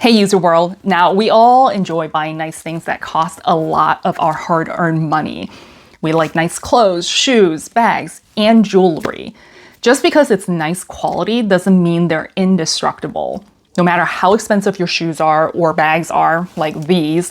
Hey user world, now we all enjoy buying nice things that cost a lot of our hard-earned money. We like nice clothes, shoes, bags, and jewelry. Just because it's nice quality doesn't mean they're indestructible. No matter how expensive your shoes are or bags are, like these,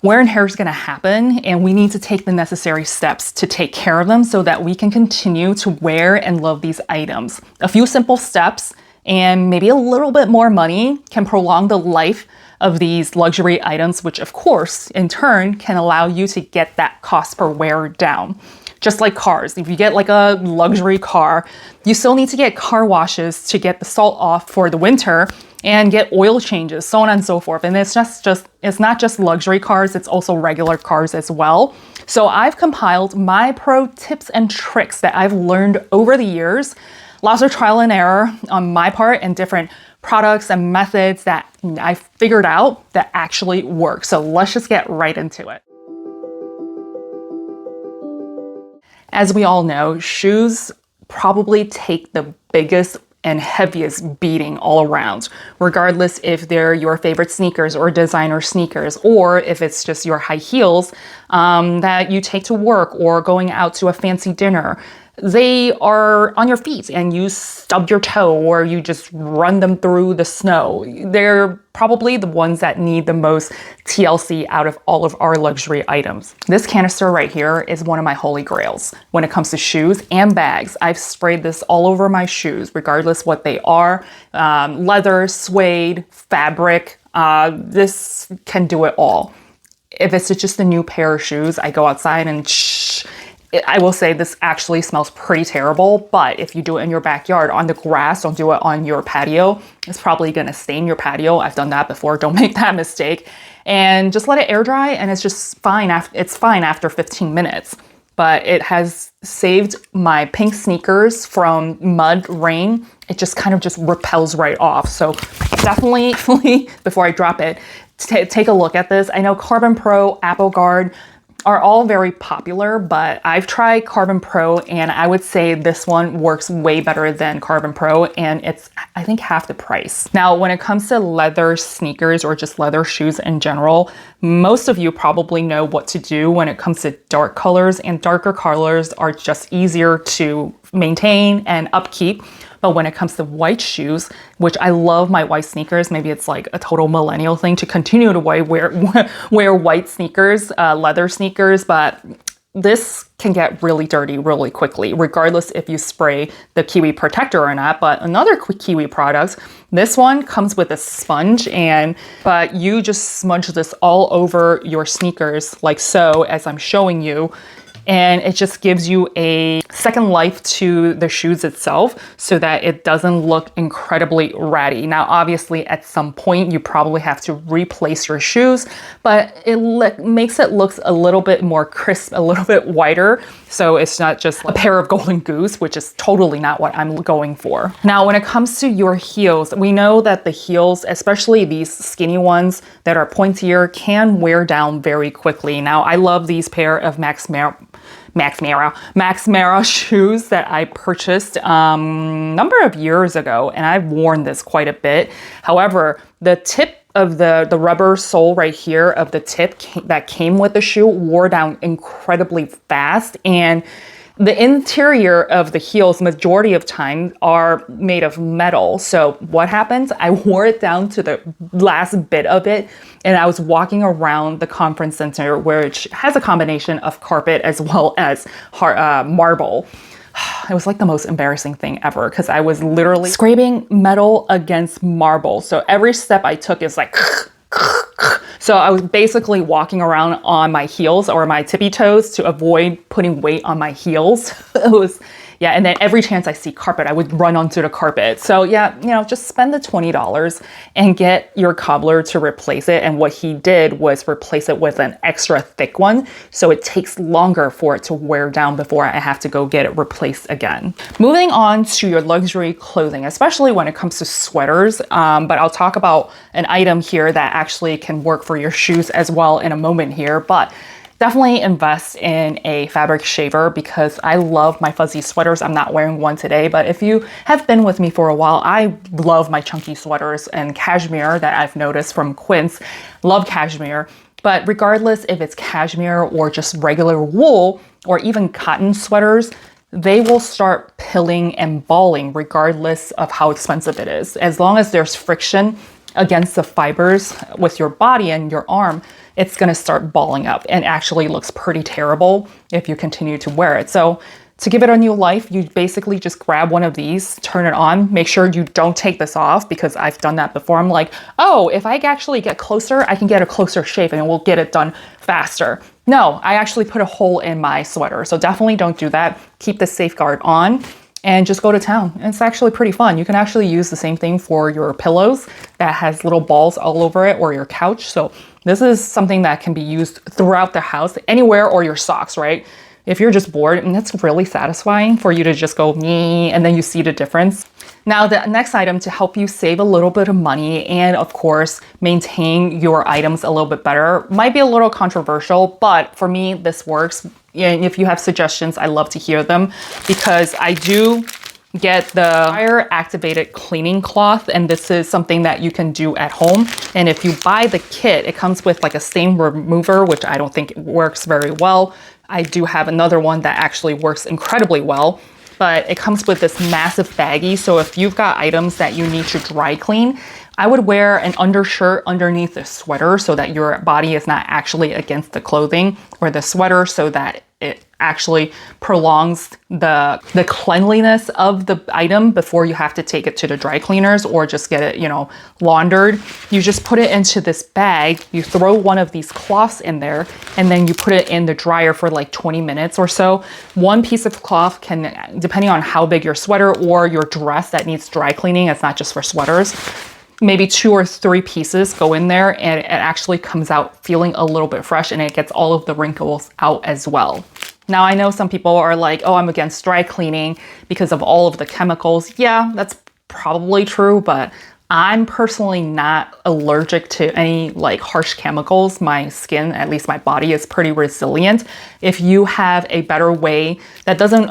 wear and tear is going to happen, and we need to take the necessary steps to take care of them so that we can continue to wear and love these items. A few simple steps and maybe a little bit more money can prolong the life of these luxury items, which of course, in turn, can allow you to get that cost per wear down. Just like cars, if you get like a luxury car, you still need to get car washes to get the salt off for the winter and get oil changes, so on and so forth. And it's not just luxury cars, it's also regular cars as well. So I've compiled my pro tips and tricks that I've learned over the years. Lots of trial and error on my part and different products and methods that I figured out that actually work. So let's just get right into it. As we all know, shoes probably take the biggest and heaviest beating all around, regardless if they're your favorite sneakers or designer sneakers, or if it's just your high heels that you take to work or going out to a fancy dinner. They are on your feet and you stub your toe or you just run them through the snow. They're probably the ones that need the most TLC out of all of our luxury items. This canister right here is one of my holy grails when it comes to shoes and bags. I've sprayed this all over my shoes, regardless what they are. Leather, suede, fabric, this can do it all. If it's just a new pair of shoes, I go outside and I will say this actually smells pretty terrible, but if you do it in your backyard on the grass, don't do it on your patio. It's probably gonna stain your patio. I've done that before, don't make that mistake. And just let it air dry and it's just fine. It's fine after 15 minutes. But it has saved my pink sneakers from mud, rain. It just kind of just repels right off. So definitely, before I drop it, take a look at this. I know Carbon Pro, Apple Guard, are all very popular, but I've tried Carbon Pro and I would say this one works way better than Carbon Pro and it's, I think, half the price. Now, when it comes to leather sneakers or just leather shoes in general, most of you probably know what to do when it comes to dark colors, and darker colors are just easier to maintain and upkeep. But when it comes to white shoes, which I love my white sneakers, maybe it's like a total millennial thing to continue to wear white sneakers, leather sneakers, but this can get really dirty really quickly, regardless if you spray the Kiwi protector or not. But another Kiwi product, this one comes with a sponge, but you just smudge this all over your sneakers like so, as I'm showing you. And it just gives you a second life to the shoes itself so that it doesn't look incredibly ratty. Now, obviously, at some point, you probably have to replace your shoes, but it makes it look a little bit more crisp, a little bit whiter. So it's not just a pair of golden goose, which is totally not what I'm going for. Now, when it comes to your heels, we know that the heels, especially these skinny ones that are pointier, can wear down very quickly. Now, I love these pair of Max Mara shoes that I purchased a number of years ago, and I've worn this quite a bit. However, the tip of the rubber sole right here of the tip that came with the shoe wore down incredibly fast, and the interior of the heels, majority of time, are made of metal. So what happens? I wore it down to the last bit of it, and I was walking around the conference center, which has a combination of carpet as well as marble. It was like the most embarrassing thing ever because I was literally scraping metal against marble. So every step I took is like so I was basically walking around on my heels or my tippy toes to avoid putting weight on my heels. Yeah, and then every chance I see carpet, I would run onto the carpet. So yeah, just spend the $20 and get your cobbler to replace it. And what he did was replace it with an extra thick one. So it takes longer for it to wear down before I have to go get it replaced again. Moving on to your luxury clothing, especially when it comes to sweaters. But I'll talk about an item here that actually can work for your shoes as well in a moment here. But definitely invest in a fabric shaver because I love my fuzzy sweaters. I'm not wearing one today, but if you have been with me for a while, I love my chunky sweaters and cashmere that I've noticed from Quince. Love cashmere. But regardless if it's cashmere or just regular wool or even cotton sweaters, they will start pilling and balling regardless of how expensive it is. As long as there's friction against the fibers with your body and your arm, it's gonna start balling up and actually looks pretty terrible if you continue to wear it. So to give it a new life, you basically just grab one of these, turn it on, make sure you don't take this off because I've done that before. I'm like, oh, if I actually get closer, I can get a closer shave and we'll get it done faster. No, I actually put a hole in my sweater. So definitely don't do that. Keep the safeguard on and just go to town. It's actually pretty fun. You can actually use the same thing for your pillows that has little balls all over it or your couch. So this is something that can be used throughout the house, anywhere, or your socks, right? If you're just bored, and it's really satisfying for you to just go me and then you see the difference. Now, the next item to help you save a little bit of money and of course, maintain your items a little bit better might be a little controversial, but for me, this works. And if you have suggestions, I love to hear them because I do get the fire activated cleaning cloth, and this is something that you can do at home. And if you buy the kit, it comes with like a stain remover, which I don't think works very well. I do have another one that actually works incredibly well, but it comes with this massive baggie. So if you've got items that you need to dry clean, I would wear an undershirt underneath the sweater so that your body is not actually against the clothing or the sweater, so that it actually prolongs the cleanliness of the item before you have to take it to the dry cleaners or just get it, laundered. You just put it into this bag, you throw one of these cloths in there, and then you put it in the dryer for like 20 minutes or so. One piece of cloth can, depending on how big your sweater or your dress that needs dry cleaning, it's not just for sweaters, maybe 2 or 3 pieces go in there and it actually comes out feeling a little bit fresh and it gets all of the wrinkles out as well. Now, I know some people are like, oh, I'm against dry cleaning because of all of the chemicals. Yeah, that's probably true, but I'm personally not allergic to any like harsh chemicals. My skin, at least my body, is pretty resilient. If you have a better way that doesn't,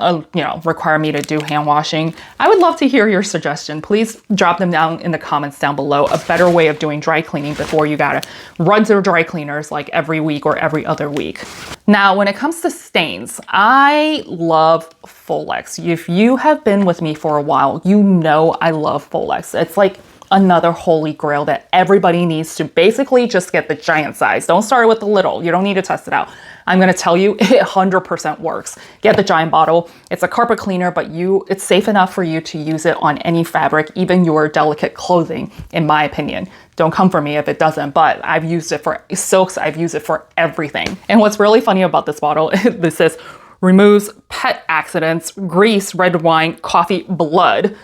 require me to do hand washing, I would love to hear your suggestion. Please drop them down in the comments down below. A better way of doing dry cleaning before you gotta run to dry cleaners like every week or every other week. Now, when it comes to stains, I love Folex. If you have been with me for a while, you know I love Folex. It's like another holy grail that everybody needs to basically just get the giant size. Don't start with the little. You don't need to test it out. I'm gonna tell you, it 100% works. Get the giant bottle. It's a carpet cleaner, but it's safe enough for you to use it on any fabric, even your delicate clothing, in my opinion. Don't come for me if it doesn't, but I've used it for silks. I've used it for everything. And what's really funny about this bottle, this says, removes pet accidents, grease, red wine, coffee, blood,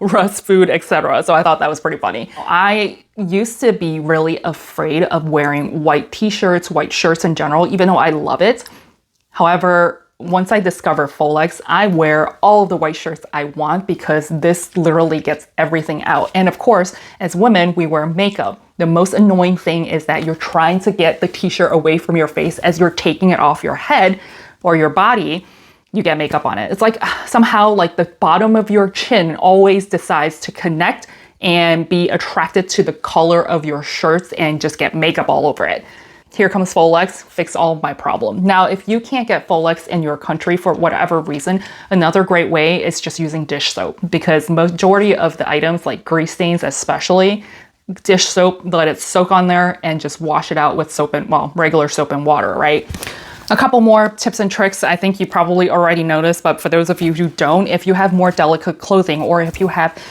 rust, food, etc. So I thought that was pretty funny. I used to be really afraid of wearing white t-shirts, white shirts in general, even though I love it. However, once I discovered Folex, I wear all of the white shirts I want because this literally gets everything out. And of course, as women, we wear makeup. The most annoying thing is that you're trying to get the t-shirt away from your face as you're taking it off your head or your body, you get makeup on it. It's like somehow like the bottom of your chin always decides to connect and be attracted to the color of your shirts and just get makeup all over it. Here comes Folex, fix all of my problem. Now, if you can't get Folex in your country for whatever reason, another great way is just using dish soap, because majority of the items like grease stains especially, dish soap, let it soak on there and just wash it out with soap and, regular soap and water, right? A couple more tips and tricks I think you probably already noticed, but for those of you who don't, if you have more delicate clothing or if you have,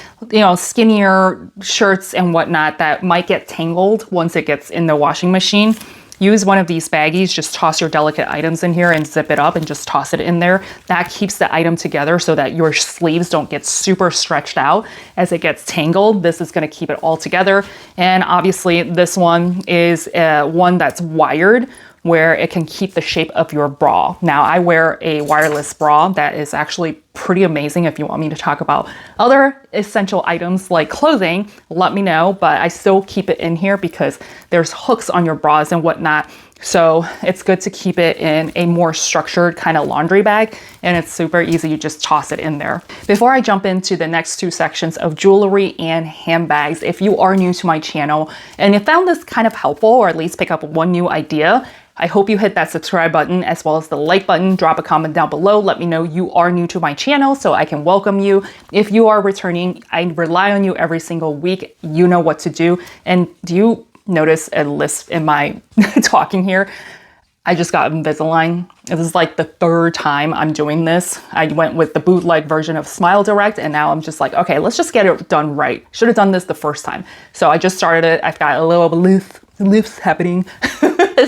skinnier shirts and whatnot that might get tangled once it gets in the washing machine, use one of these baggies, just toss your delicate items in here and zip it up and just toss it in there. That keeps the item together so that your sleeves don't get super stretched out as it gets tangled. This is gonna keep it all together. And obviously this one is one that's wired, where it can keep the shape of your bra. Now, I wear a wireless bra that is actually pretty amazing. If you want me to talk about other essential items like clothing, let me know, but I still keep it in here because there's hooks on your bras and whatnot. So it's good to keep it in a more structured kind of laundry bag, and it's super easy. You just toss it in there. Before I jump into the next two sections of jewelry and handbags, if you are new to my channel and you found this kind of helpful, or at least pick up one new idea, I hope you hit that subscribe button as well as the like button. Drop a comment down below. Let me know you are new to my channel so I can welcome you. If you are returning, I rely on you every single week. You know what to do. And do you notice a lisp in my talking here? I just got Invisalign. This is like the third time I'm doing this. I went with the bootleg version of Smile Direct, and now I'm just like, okay, let's just get it done right. Should have done this the first time. So I just started it. I've got a little lisp happening.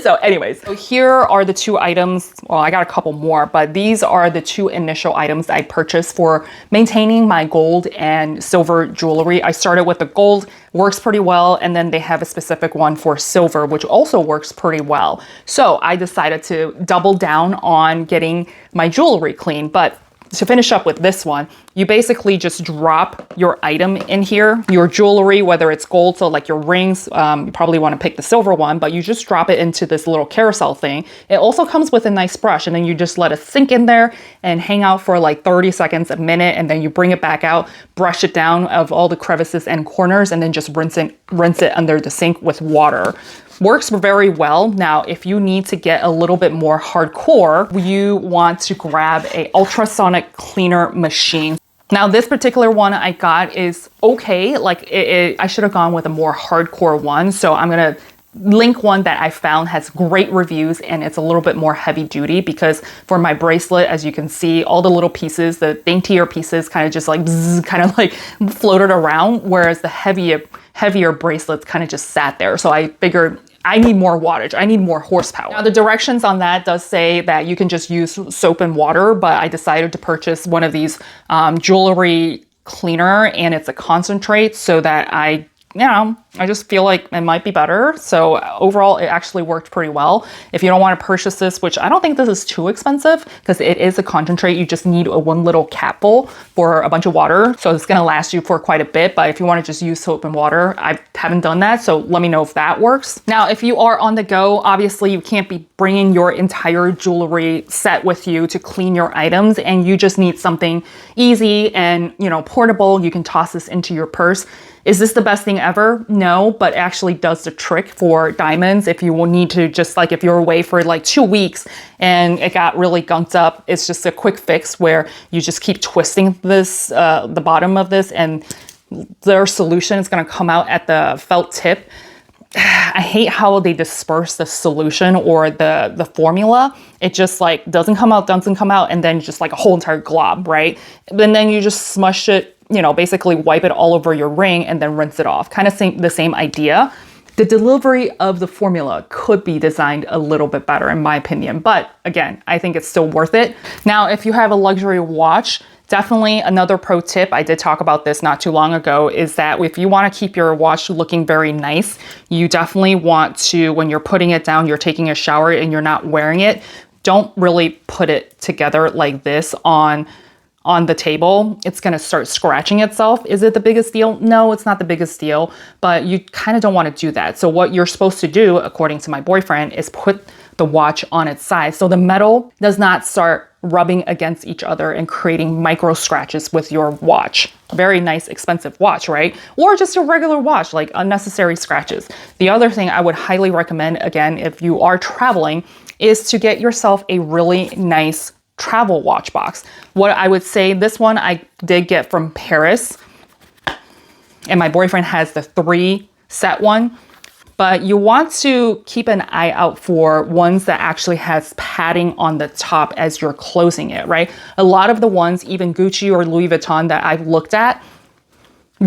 So anyways, so here are the two items. Well, I got a couple more, but these are the two initial items I purchased for maintaining my gold and silver jewelry. I started with the gold, works pretty well, and then they have a specific one for silver, which also works pretty well. So I decided to double down on getting my jewelry clean. But to finish up with this one, you basically just drop your item in here, your jewelry, whether it's gold, so like your rings, you probably want to pick the silver one, but you just drop it into this little carousel thing. It also comes with a nice brush, and then you just let it sink in there and hang out for like 30 seconds, a minute, and then you bring it back out, brush it down of all the crevices and corners, and then just rinse it under the sink with water. Works very well. Now, if you need to get a little bit more hardcore, you want to grab a ultrasonic cleaner machine. Now, this particular one I got is okay. Like I should have gone with a more hardcore one. So I'm gonna link one that I found has great reviews, and it's a little bit more heavy duty, because for my bracelet, as you can see, all the little pieces, the daintier pieces kind of just like bzz, kind of like floated around, whereas the heavier bracelets kind of just sat there. So I figured I need more wattage. I need more horsepower. Now, the directions on that does say that you can just use soap and water, but I decided to purchase one of these jewelry cleaner, and it's a concentrate, so that I just feel like it might be better. So overall, it actually worked pretty well. If you don't want to purchase this, which I don't think this is too expensive because it is a concentrate, you just need one little capful for a bunch of water. So it's going to last you for quite a bit. But if you want to just use soap and water, I haven't done that. So let me know if that works. Now, if you are on the go, obviously you can't be bringing your entire jewelry set with you to clean your items, and you just need something easy and, portable. You can toss this into your purse. Is this the best thing ever? No, but it actually does the trick for diamonds. If you will need to just like, if you're away for like 2 weeks and it got really gunked up, it's just a quick fix where you just keep twisting this, the bottom of this, and their solution is gonna come out at the felt tip. I hate how they disperse the solution or the formula. It just like doesn't come out, and then just like a whole entire glob, right? And then you just smush it, basically wipe it all over your ring and then rinse it off. Kind of the same idea. The delivery of the formula could be designed a little bit better in my opinion, but again, I think it's still worth it. Now, if you have a luxury watch, definitely another pro tip, I did talk about this not too long ago, is that if you want to keep your watch looking very nice, you definitely want to, when you're putting it down, you're taking a shower and you're not wearing it, don't really put it together like this on the table. It's going to start scratching itself. Is it the biggest deal? No, it's not the biggest deal, but you kind of don't want to do that. So what you're supposed to do, according to my boyfriend, is put the watch on its side so the metal does not start rubbing against each other and creating micro scratches with your watch. Very nice, expensive watch, right? Or just a regular watch, like unnecessary scratches. The other thing I would highly recommend, again, if you are traveling, is to get yourself a really nice travel watch box. What I would say, this one I did get from Paris, and my boyfriend has the 3 set one, but you want to keep an eye out for ones that actually has padding on the top as you're closing it, right? A lot of the ones, even Gucci or Louis Vuitton that I've looked at,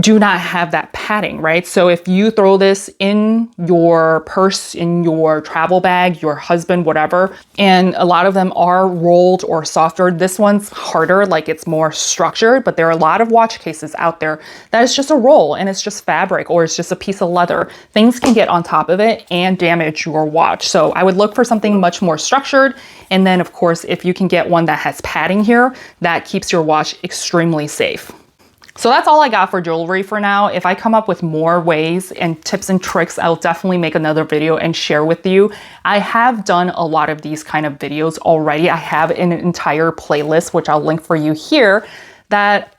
do not have that padding, right? So if you throw this in your purse, in your travel bag, your husband, whatever, and a lot of them are rolled or softer, this one's harder, like it's more structured, but there are a lot of watch cases out there that is just a roll and it's just fabric or it's just a piece of leather. Things can get on top of it and damage your watch. So I would look for something much more structured. And then of course, if you can get one that has padding here, that keeps your watch extremely safe. So that's all I got for jewelry for now. If I come up with more ways and tips and tricks, I'll definitely make another video and share with you. I have done a lot of these kind of videos already. I have an entire playlist, which I'll link for you here, that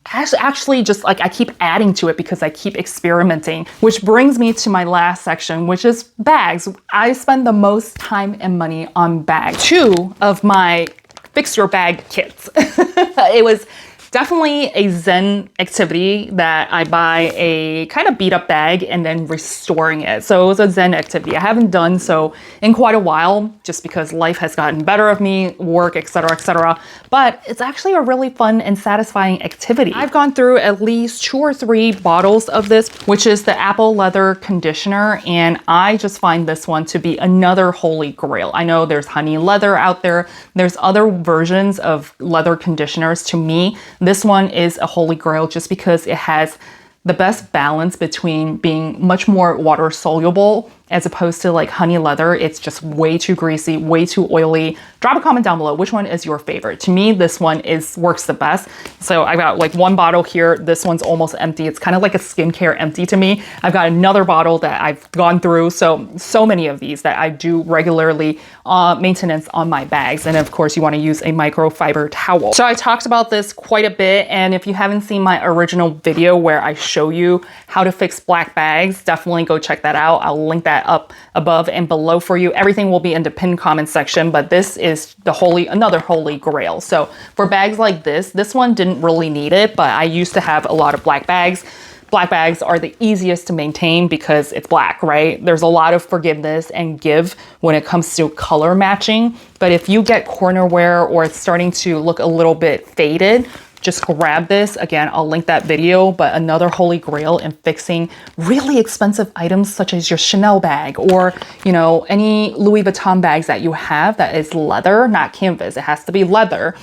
actually just like I keep adding to it because I keep experimenting, which brings me to my last section, which is bags. I spend the most time and money on bags. 2 of my fix your bag kits. It was definitely a Zen activity that I buy a kind of beat up bag and then restoring it. So it was a Zen activity. I haven't done so in quite a while just because life has gotten better of me, work, etc., etc. But it's actually a really fun and satisfying activity. I've gone through at least 2 or 3 bottles of this, which is the apple leather conditioner. And I just find this one to be another holy grail. I know there's honey leather out there. There's other versions of leather conditioners. To me, this one is a holy grail just because it has the best balance between being much more water soluble as opposed to like honey leather. It's just way too greasy, way too oily. Drop a comment down below. Which one is your favorite? To me, this one works the best. So I got like 1 bottle here. This one's almost empty. It's kind of like a skincare empty to me. I've got another bottle that I've gone through. So many of these that I do regularly maintenance on my bags. And of course you want to use a microfiber towel. So I talked about this quite a bit. And if you haven't seen my original video where I show you how to fix black bags, definitely go check that out. I'll link that up above and below for you. Everything will be in the pinned comment section, but this is another holy grail. So for bags like this one didn't really need it, but I used to have a lot of black bags. Black bags are the easiest to maintain because it's black, right? There's a lot of forgiveness and give when it comes to color matching. But if you get corner wear or it's starting to look a little bit faded, just grab this. Again, I'll link that video, but another holy grail in fixing really expensive items such as your Chanel bag or, you know, any Louis Vuitton bags that you have that is leather, not canvas. It has to be leather.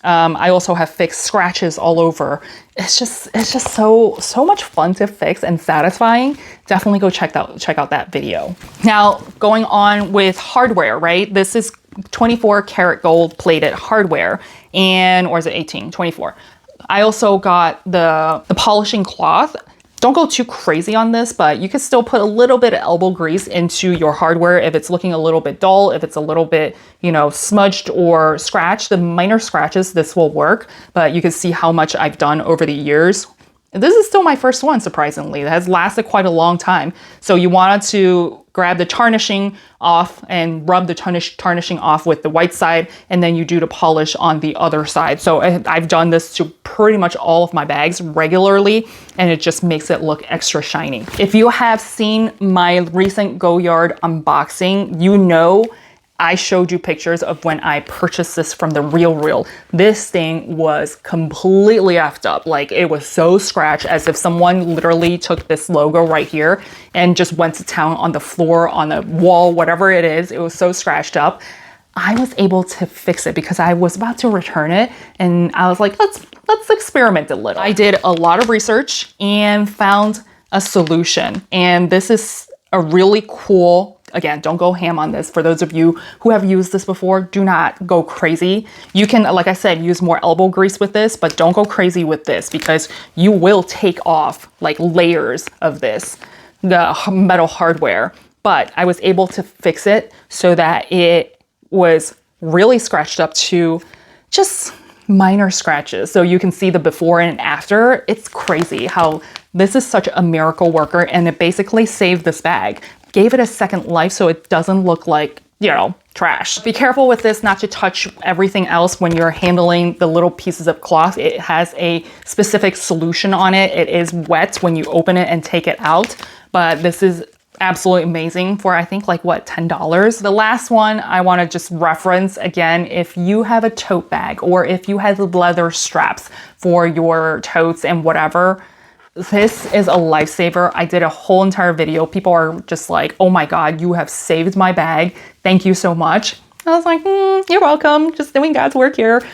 I also have fixed scratches all over. It's just so much fun to fix and satisfying. Definitely go check out that video. Now, going on with hardware, right? This is 24 karat gold plated hardware, or is it 18? 24. I also got the polishing cloth. Don't go too crazy on this, but you can still put a little bit of elbow grease into your hardware if it's looking a little bit dull, if it's a little bit, you know, smudged or scratched. The minor scratches, this will work, but you can see how much I've done over the years. This is still my first one, surprisingly. It has lasted quite a long time. So you wanted to grab the tarnishing off and rub the tarnishing off with the white side, and then you do the polish on the other side. So I've done this to pretty much all of my bags regularly, and it just makes it look extra shiny. If you have seen my recent Goyard unboxing, you know I showed you pictures of when I purchased this from the Real. This thing was completely effed up. Like, it was so scratched, as if someone literally took this logo right here and just went to town on the floor, on the wall, whatever it is. It was so scratched up. I was able to fix it because I was about to return it, and I was like, let's experiment a little. I did a lot of research and found a solution, and this is a really cool. Again, don't go ham on this. For those of you who have used this before, do not go crazy. You can, like I said, use more elbow grease with this, but don't go crazy with this because you will take off like layers of this, the metal hardware. But I was able to fix it so that it was really scratched up to just minor scratches. So you can see the before and after. It's crazy how this is such a miracle worker, and it basically saved this bag. Gave it a second life so it doesn't look like, you know, trash. Be careful with this not to touch everything else when you're handling the little pieces of cloth. It has a specific solution on it. It is wet when you open it and take it out, but this is absolutely amazing for, I think, like what, $10? The last one I want to just reference again, if you have a tote bag or if you have leather straps for your totes and whatever, This is a lifesaver. I did a whole entire video. People are just like, oh my God, you have saved my bag. Thank you so much. I was like, you're welcome. Just doing God's work here.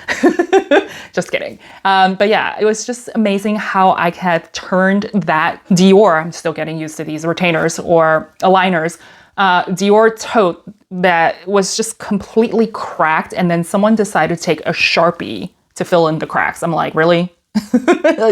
Just kidding. But yeah, it was just amazing how I had turned that Dior, I'm still getting used to these retainers or aligners, Dior tote that was just completely cracked. And then someone decided to take a Sharpie to fill in the cracks. I'm like, really?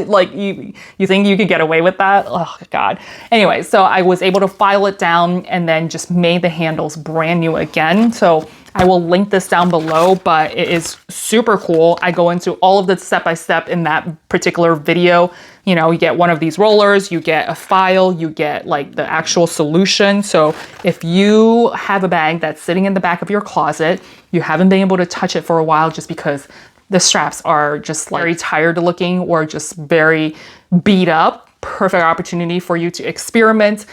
Like you think you could get away with that? Oh God. Anyway, so I was able to file it down and then just made the handles brand new again. So I will link this down below, but it is super cool. I go into all of the step-by-step in that particular video. You know, you get one of these rollers, you get a file, you get like the actual solution. So if you have a bag that's sitting in the back of your closet, you haven't been able to touch it for a while just because the straps are just like very tired looking or just very beat up, perfect opportunity for you to experiment.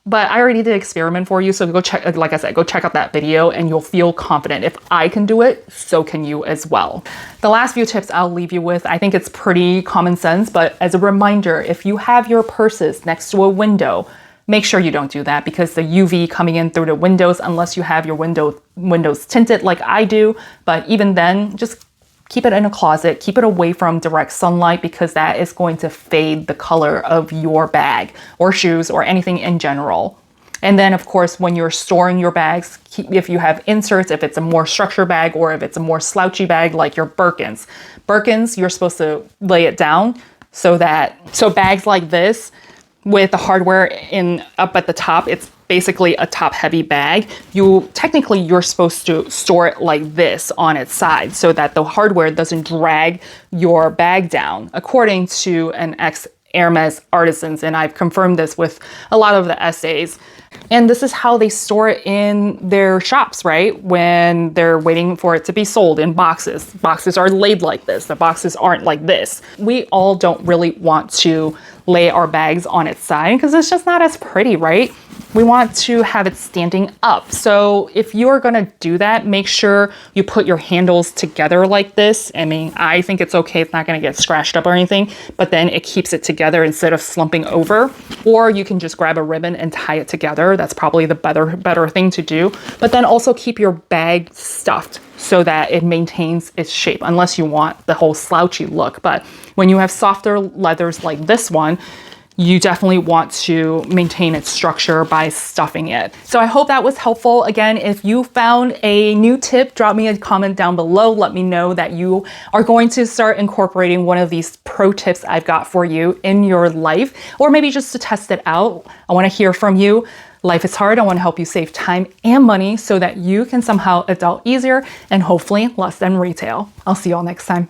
But I already did experiment for you. So go check, like I said, go check out that video and you'll feel confident. If I can do it, so can you as well. The last few tips I'll leave you with, I think it's pretty common sense, but as a reminder, if you have your purses next to a window, make sure you don't do that because the UV coming in through the windows, unless you have your windows tinted like I do, but even then, just keep it in a closet, keep it away from direct sunlight because that is going to fade the color of your bag or shoes or anything in general. And then of course, when you're storing your bags, if you have inserts, if it's a more structured bag or if it's a more slouchy bag like your Birkins. Birkins, you're supposed to lay it down so bags like this with the hardware up at the top, it's basically a top heavy bag. You're supposed to store it like this on its side so that the hardware doesn't drag your bag down, according to an ex-Hermes artisans. And I've confirmed this with a lot of the essays. And this is how they store it in their shops, right? When they're waiting for it to be sold in boxes. Boxes are laid like this. The boxes aren't like this. We all don't really want to lay our bags on its side because it's just not as pretty, right? We want to have it standing up. So if you're gonna do that, make sure you put your handles together like this. I mean, I think it's okay. It's not gonna get scratched up or anything, but then it keeps it together instead of slumping over. Or you can just grab a ribbon and tie it together. That's probably the better thing to do. But then also keep your bag stuffed so that it maintains its shape, unless you want the whole slouchy look. But when you have softer leathers like this one, you definitely want to maintain its structure by stuffing it. So I hope that was helpful. Again, if you found a new tip, drop me a comment down below. Let me know that you are going to start incorporating one of these pro tips I've got for you in your life, or maybe just to test it out. I want to hear from you. Life is hard. I want to help you save time and money so that you can somehow adult easier and hopefully less than retail. I'll see you all next time.